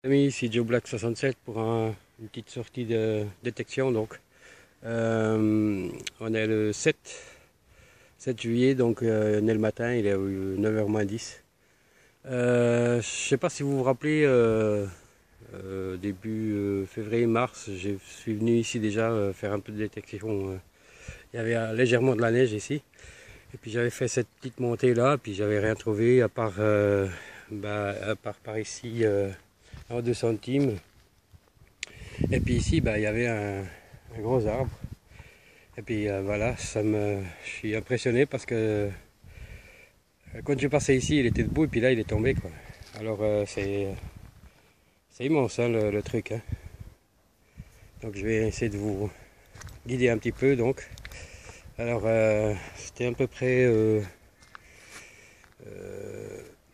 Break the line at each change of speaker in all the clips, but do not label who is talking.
Amis, ici Joe Black 67 pour une petite sortie de détection. Donc, on est le 7 juillet, donc on est le matin, il est 9h moins 10. Je sais pas si vous vous rappelez, début février-mars, je suis venu ici déjà faire un peu de détection. Il y avait légèrement de la neige ici. Et puis j'avais fait cette petite montée là, puis j'avais rien trouvé à part, par ici. En 2 centimes. Et puis ici, il y avait un gros arbre. Et puis voilà, je suis impressionné parce que quand je passais ici, il était debout et puis là, il est tombé, quoi. Alors c'est immense, hein, le truc, hein. Donc je vais essayer de vous guider un petit peu. Donc, alors c'était à peu près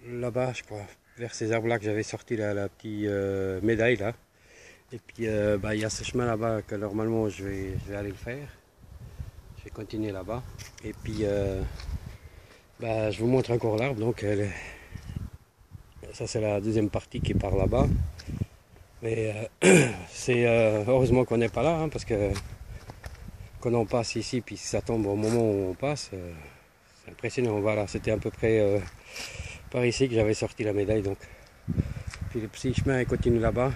là-bas, je crois, vers ces arbres-là que j'avais sorti la petite médaille là. Et puis il y a ce chemin là-bas que normalement je vais aller le faire. Je vais continuer là-bas. Et puis je vous montre encore l'arbre. Donc ça c'est la deuxième partie qui part là-bas. Mais c'est heureusement qu'on n'est pas là, hein, parce que quand on passe ici, puis ça tombe au moment où on passe, c'est impressionnant. Voilà, c'était à peu près par ici que j'avais sorti la médaille. Donc. Puis le petit chemin continue là-bas.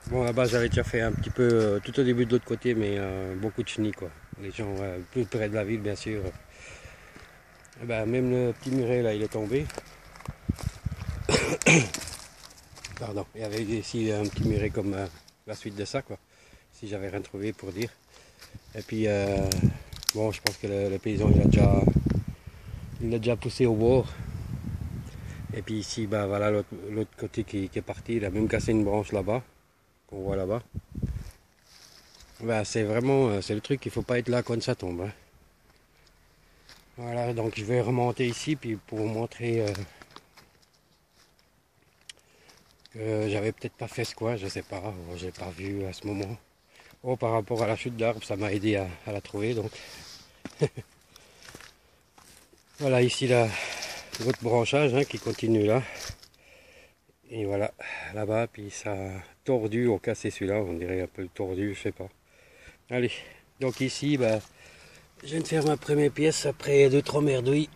Bon, là-bas j'avais déjà fait un petit peu tout au début de l'autre côté, mais beaucoup de chenilles, quoi. Les gens plus près de la ville, bien sûr. Même le petit muret là, il est tombé. Pardon, il y avait ici un petit muret comme la suite de ça, quoi. Si j'avais rien trouvé pour dire. Et puis bon, je pense que le paysan il a déjà poussé au bord. Et puis ici, voilà l'autre côté qui est parti. Il a même cassé une branche là-bas, qu'on voit là-bas. C'est vraiment, c'est le truc, il faut pas être là quand ça tombe, hein. Voilà, donc je vais remonter ici puis pour vous montrer que j'avais peut-être pas fait ce coin, je sais pas, j'ai pas vu à ce moment. Oh, par rapport à la chute d'arbre, ça m'a aidé à la trouver, donc. Voilà, ici l'autre branchage, hein, qui continue là. Et voilà, là-bas, puis ça a tordu, au cassé celui-là, on dirait un peu tordu, je sais pas. Allez, donc ici, je viens de faire ma première pièce après 2-3 merdouilles.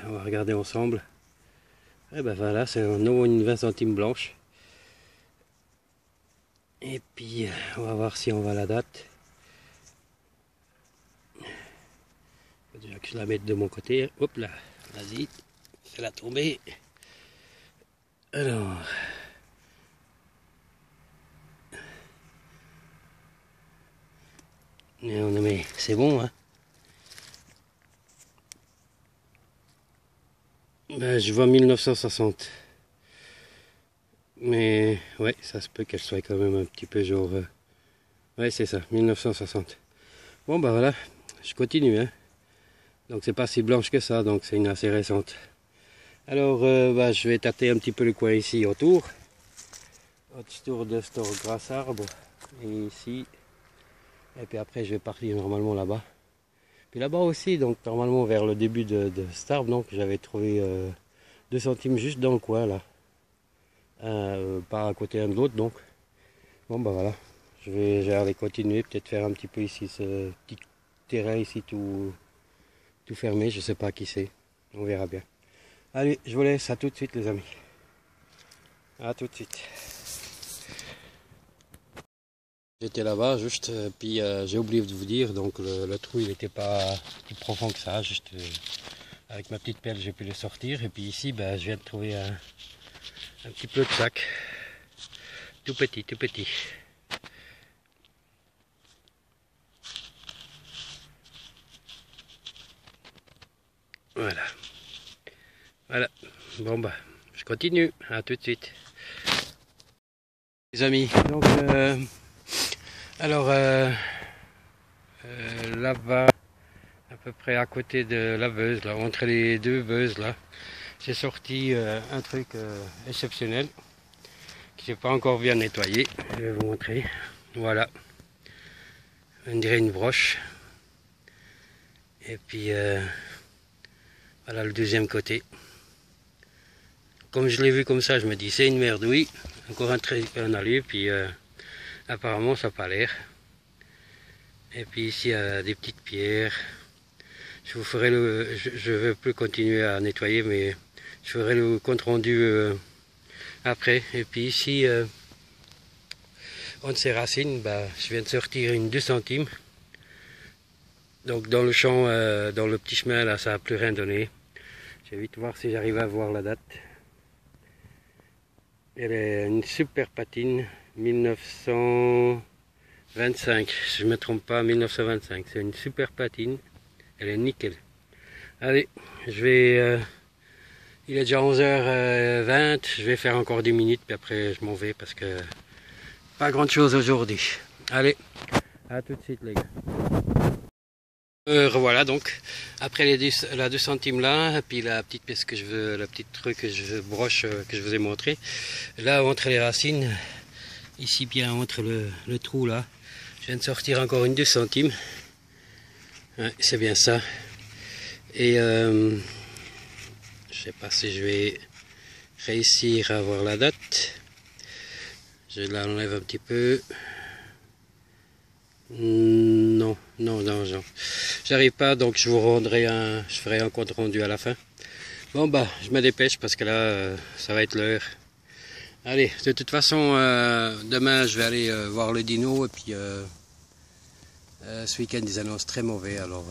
On va regarder ensemble. Et voilà, c'est en eau une 20 centimes blanche. Et puis, on va voir si on va à la date. Faut déjà que je la mette de mon côté. Hop là, vas-y, c'est la tombée. Alors, mais c'est bon, hein. Je vois 1960. Mais ouais, ça se peut qu'elle soit quand même un petit peu genre. Ouais, c'est ça, 1960. Bon, voilà, je continue, hein. Donc c'est pas si blanche que ça, donc c'est une assez récente. Alors, je vais tâter un petit peu le coin ici autour de ce gras arbre. Et ici. Et puis après, je vais partir normalement là-bas. Puis là-bas aussi, donc normalement vers le début de cet arbre, donc j'avais trouvé 2 centimes juste dans le coin là. Pas à côté l'un de l'autre, donc. Bon, voilà. Je vais aller continuer, peut-être faire un petit peu ici ce petit terrain ici tout fermé, je sais pas qui c'est. On verra bien. Allez, je vous laisse, à tout de suite les amis. À tout de suite. J'étais là-bas juste, puis j'ai oublié de vous dire, donc le trou il n'était pas plus profond que ça, juste avec ma petite pelle j'ai pu le sortir. Et puis ici, je viens de trouver un petit peu de sac, tout petit, tout petit. Voilà. Voilà. Bon je continue, à tout de suite. Les amis, donc alors là-bas, à peu près à côté de la Veuse, là, entre les deux Veuses là, j'ai sorti un truc exceptionnel qui n'est pas encore bien nettoyé. Je vais vous montrer. Voilà. On dirait une broche. Et puis voilà le deuxième côté. comme je l'ai vu comme ça, je me dis c'est une merdouille. Encore un alu, puis apparemment ça n'a pas l'air. Et puis ici il y a des petites pierres. Je vous ferai je vais plus continuer à nettoyer, mais je ferai le compte rendu après. Et puis ici, entre ces racines, bah, je viens de sortir une 2 centimes. Donc dans le champ, dans le petit chemin là, ça n'a plus rien donné. Je vais vite voir si j'arrive à voir la date. Elle est une super patine, 1925, si je ne me trompe pas, 1925. C'est une super patine, elle est nickel. Allez, je vais... il est déjà 11h20, je vais faire encore 10 minutes, puis après je m'en vais parce que pas grand chose aujourd'hui. Allez, à tout de suite les gars. Revoilà donc, après la 2 centimes là, et puis la petite pièce que je veux, la petite truc que je broche que je vous ai montré. Là entre les racines, ici bien entre le trou là, je viens de sortir encore une 2 centimes. Ouais, c'est bien ça. Et je sais pas si je vais réussir à avoir la date. Je l'enlève un petit peu. Non. J'arrive pas, donc je vous rendrai je ferai un compte rendu à la fin. Bon bah, je me dépêche parce que là, ça va être l'heure. Allez, de toute façon, demain je vais aller voir le dino et puis ce week-end ils annoncent très mauvais, alors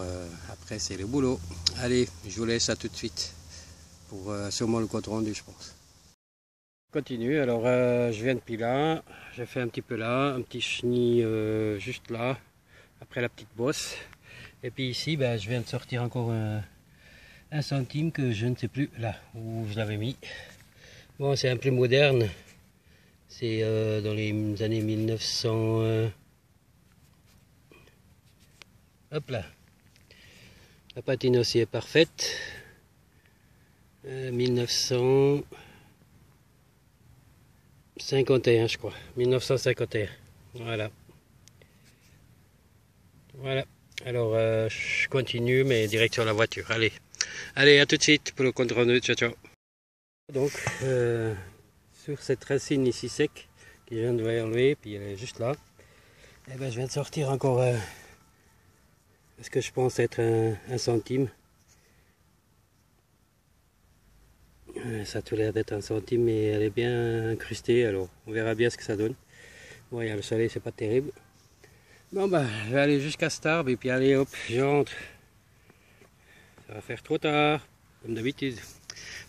après c'est le boulot. Allez, je vous laisse à tout de suite pour sûrement le compte rendu, je pense. Continue, alors je viens depuis là, j'ai fait un petit peu là, un petit chenille juste là, après la petite bosse. Et puis ici, ben, je viens de sortir encore un centime que je ne sais plus là où je l'avais mis. Bon, c'est un plus moderne, c'est dans les années 1900. Hop là, la patine aussi est parfaite. 1951 je crois, 1951, voilà. Alors je continue mais direct sur la voiture. Allez à tout de suite pour le compte rendu. Ciao. Donc sur cette racine ici sec que je viens de enlever, puis elle est juste là, et ben, je viens de sortir encore ce que je pense être un centime. Ça a tout l'air d'être un centime, mais elle est bien incrustée, alors on verra bien ce que ça donne. Bon, il y a le soleil, c'est pas terrible. Bon bah, je vais aller jusqu'à cet arbre et puis allez hop, j'entre. Ça va faire trop tard, comme d'habitude.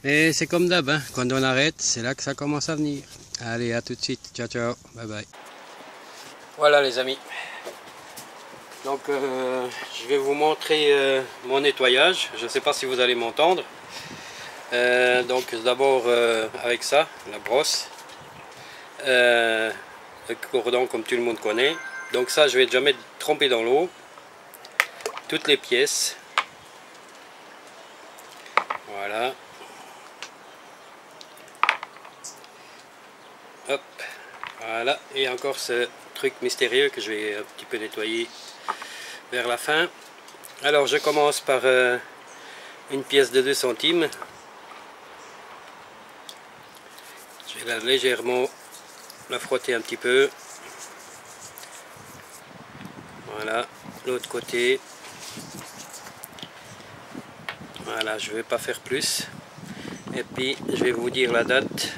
Mais c'est comme d'hab, hein, quand on arrête, c'est là que ça commence à venir. Allez, à tout de suite, ciao, bye bye. Voilà les amis. Donc je vais vous montrer mon nettoyage. Je ne sais pas si vous allez m'entendre. Donc d'abord avec ça, la brosse. Le cordon comme tout le monde connaît. Donc ça je vais déjà mettre tremper dans l'eau toutes les pièces. Voilà. Hop. Voilà. Et encore ce truc mystérieux que je vais un petit peu nettoyer vers la fin. Alors je commence par une pièce de 2 centimes. Je vais légèrement la frotter un petit peu. Voilà, l'autre côté. Voilà, je ne vais pas faire plus. Et puis, je vais vous dire la date.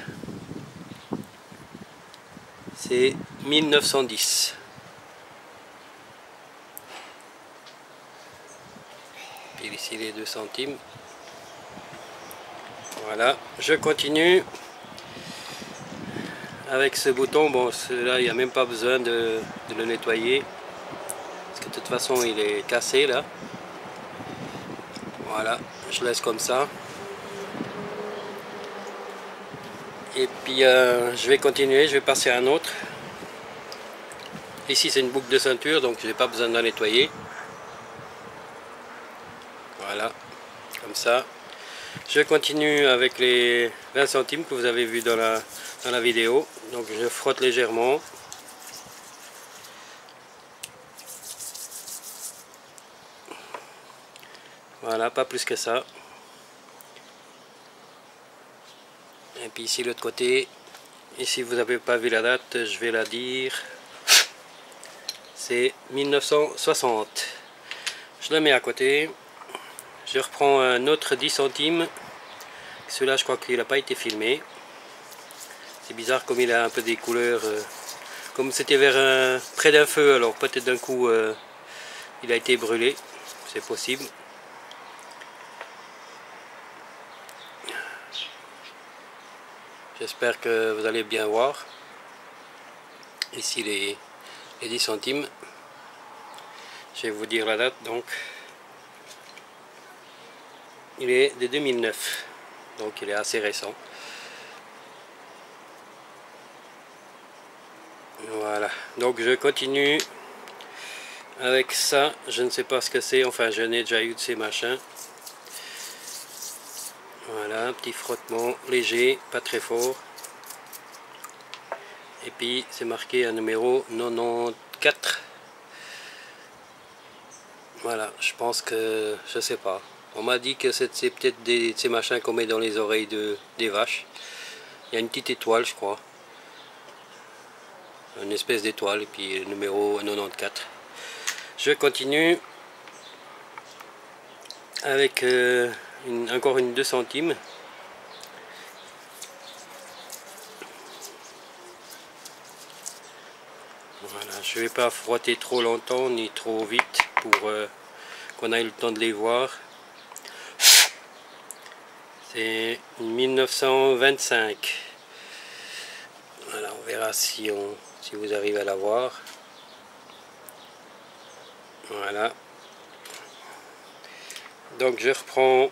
C'est 1910. Puis ici les 2 centimes. Voilà, je continue. Avec ce bouton, bon, là il n'y a même pas besoin de le nettoyer. Parce que de toute façon, il est cassé là. Voilà, je laisse comme ça. Et puis je vais continuer, je vais passer à un autre. Ici c'est une boucle de ceinture, donc je n'ai pas besoin de la nettoyer. Voilà, comme ça. Je continue avec les 20 centimes que vous avez vu dans la vidéo. Donc je frotte légèrement. Voilà, pas plus que ça. Et puis ici l'autre côté, ici vous n'avez pas vu la date, je vais la dire, c'est 1960. Je le mets à côté, je reprends un autre 10 centimes, celui-là je crois qu'il n'a pas été filmé. C'est bizarre comme il a un peu des couleurs, comme c'était près d'un feu, alors peut-être d'un coup il a été brûlé, c'est possible. J'espère que vous allez bien voir. Ici les 10 centimes. Je vais vous dire la date. Donc, il est de 2009. Donc il est assez récent. Voilà. Donc je continue avec ça. Je ne sais pas ce que c'est. Enfin, je n'ai déjà eu de ces machins. Voilà, un petit frottement léger, pas très fort. Et puis c'est marqué un numéro 94. Voilà, je pense que, je sais pas. On m'a dit que c'est peut-être ces machins qu'on met dans les oreilles des vaches. Il y a une petite étoile, je crois. Une espèce d'étoile, et puis le numéro 94. Je continue avec encore une 2 centimes. Voilà, je ne vais pas frotter trop longtemps ni trop vite pour qu'on ait le temps de les voir. C'est 1925. Voilà, on verra si vous arrivez à la voir. Voilà. Donc je reprends.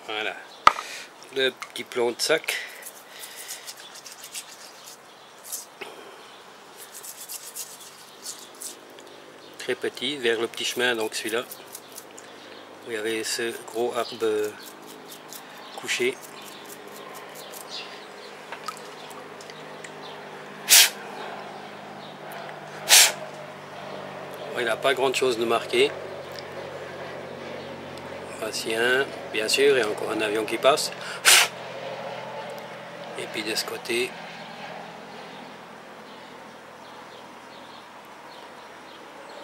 Voilà. Le petit plomb de sac. Très petit, vers le petit chemin, donc celui-là. Où il y avait ce gros arbre couché. Il n'a pas grand chose de marqué. Voici un, bien sûr, et encore un avion qui passe. Et puis de ce côté,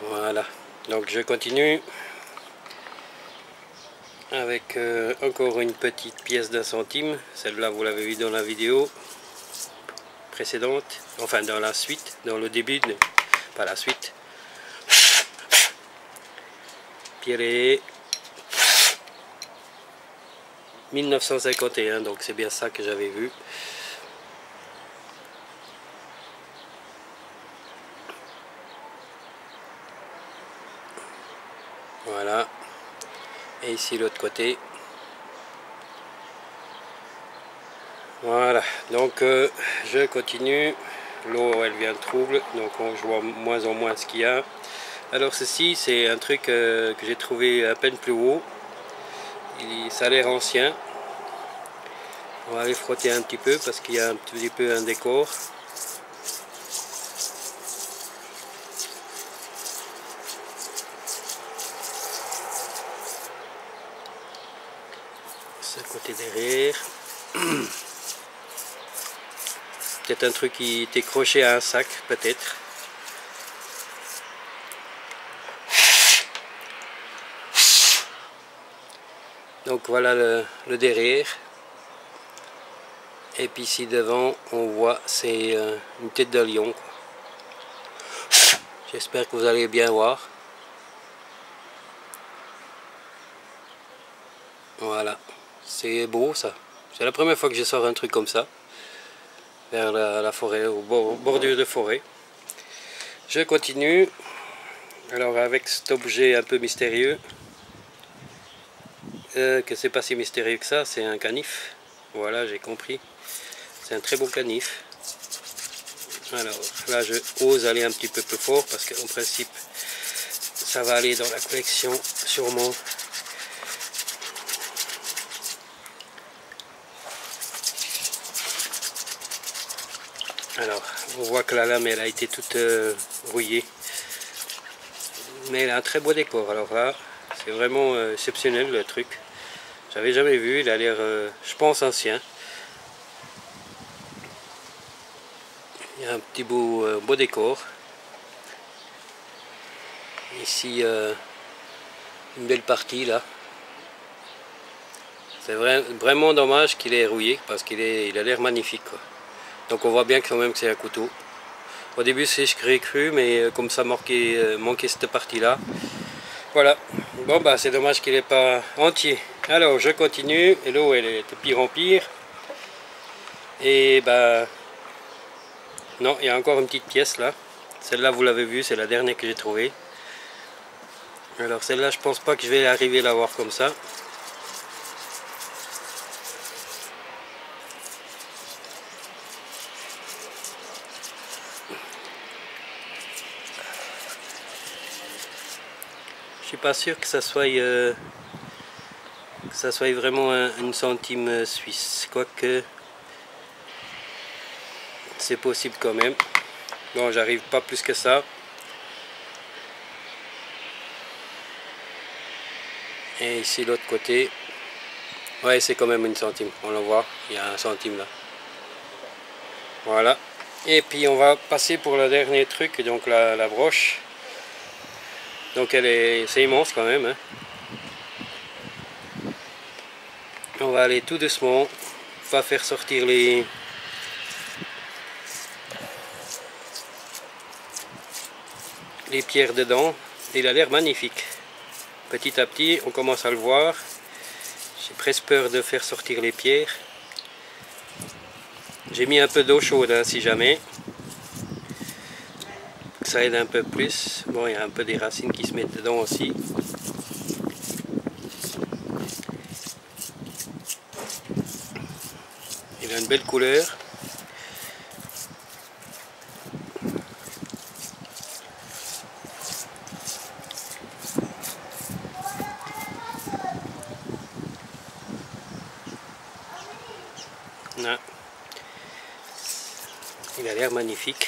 voilà. Donc je continue avec encore une petite pièce d'1 centime. Celle-là, vous l'avez vu dans la vidéo précédente, enfin dans la suite, dans le début, pas la suite. Pierre 1951, donc c'est bien ça que j'avais vu. Voilà. Et ici l'autre côté. Voilà. Donc je continue. L'eau elle vient de trouble, donc je vois moins en moins ce qu'il y a. Alors ceci c'est un truc que j'ai trouvé à peine plus haut. Ça a l'air ancien. On va aller frotter un petit peu parce qu'il y a un petit peu un décor. Ce côté derrière. Peut-être un truc qui était croché à un sac, peut-être. Donc voilà le derrière. Et puis ici devant, on voit, c'est une tête de lion. J'espère que vous allez bien voir. Voilà, c'est beau ça. C'est la première fois que je sors un truc comme ça. Vers la forêt, au bordure de forêt. Je continue. Alors avec cet objet un peu mystérieux. Que c'est pas si mystérieux que ça, c'est un canif. Voilà, j'ai compris. C'est un très beau canif. Alors là, je ose aller un petit peu plus fort parce qu'en principe, ça va aller dans la collection sûrement. Alors, on voit que la lame, elle a été toute rouillée. Mais elle a un très beau décor. Alors là, c'est vraiment exceptionnel le truc. J'avais jamais vu, il a l'air, je pense, ancien. Il y a un petit beau décor. Ici, une belle partie là. C'est vraiment dommage qu'il ait rouillé parce il a l'air magnifique, quoi. Donc on voit bien quand même que c'est un couteau. Au début c'est ce que j'ai cru, mais comme ça manquait cette partie là. Voilà. Bon bah c'est dommage qu'il n'est pas entier. Alors je continue, et l'eau elle est de pire en pire. Et bah non, il y a encore une petite pièce là. Celle-là vous l'avez vue, c'est la dernière que j'ai trouvée. Alors celle-là je pense pas que je vais arriver à la voir comme ça. Je suis pas sûr que ça soit vraiment une centime suisse, quoique c'est possible quand même. Bon, j'arrive pas plus que ça. Et ici l'autre côté, ouais, c'est quand même une centime, on le voit, il y a un centime là. Voilà. Et puis on va passer pour le dernier truc, donc la broche. Donc c'est immense quand même, hein. On va aller tout doucement, pas faire sortir les pierres dedans. Il a l'air magnifique. Petit à petit, on commence à le voir. J'ai presque peur de faire sortir les pierres. J'ai mis un peu d'eau chaude, hein, si jamais. Ça aide un peu plus. Bon, il y a un peu des racines qui se mettent dedans aussi. Il a une belle couleur. Là. Il a l'air magnifique.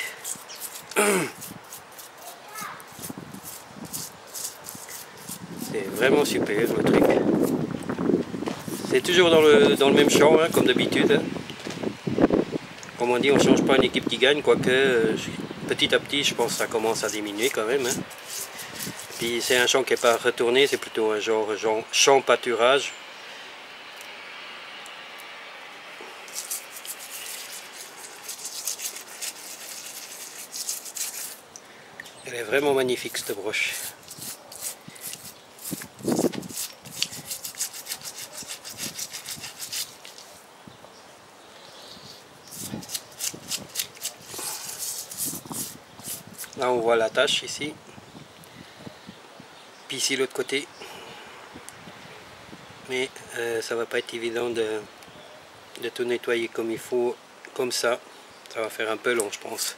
C'est vraiment super le truc. C'est toujours dans le même champ, hein, comme d'habitude. Hein. Comme on dit, on ne change pas une équipe qui gagne, quoique petit à petit, je pense que ça commence à diminuer quand même. Hein. Puis c'est un champ qui n'est pas retourné, c'est plutôt un genre champ pâturage. Elle est vraiment magnifique cette broche. Là on voit la tache ici. Puis ici l'autre côté. Mais ça va pas être évident de tout nettoyer comme il faut, comme ça. Ça va faire un peu long je pense.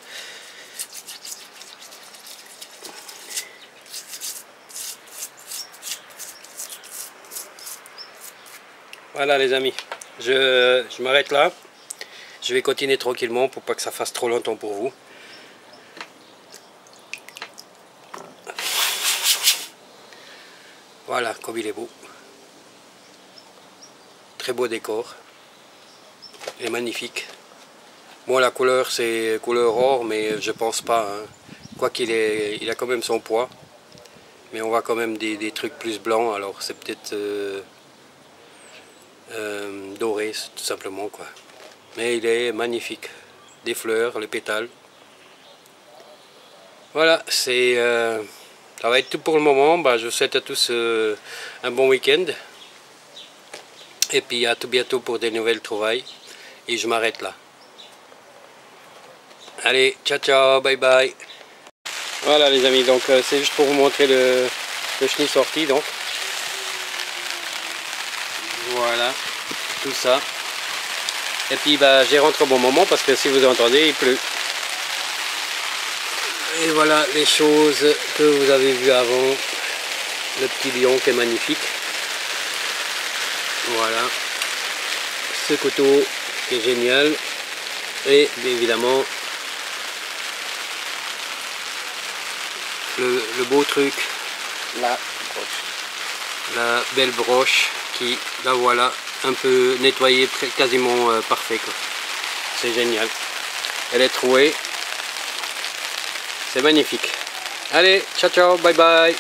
Voilà les amis, je m'arrête là. Je vais continuer tranquillement pour pas que ça fasse trop longtemps pour vous. Voilà, comme il est beau. Très beau décor. Il est magnifique. Bon, la couleur c'est couleur or, mais je pense pas. Hein. Quoi qu'il il a quand même son poids. Mais on voit quand même des trucs plus blancs, alors c'est peut-être doré tout simplement quoi. Mais il est magnifique. Des fleurs, les pétales. Voilà, ça va être tout pour le moment. Bah, je vous souhaite à tous un bon week-end. Et puis à tout bientôt pour des nouvelles trouvailles. Et je m'arrête là. Allez, ciao ciao, bye bye. Voilà les amis, donc c'est juste pour vous montrer le chenille sorti donc. Voilà, tout ça. Et puis bah, j'ai rentré au bon moment parce que si vous entendez, il pleut. Et voilà les choses que vous avez vues avant. Le petit lion qui est magnifique. Voilà. Ce couteau qui est génial. Et bien évidemment le beau truc. La belle broche qui, la voilà, un peu nettoyée, quasiment parfait, quoi. C'est génial. Elle est trouée. C'est magnifique. Allez, ciao ciao, bye bye.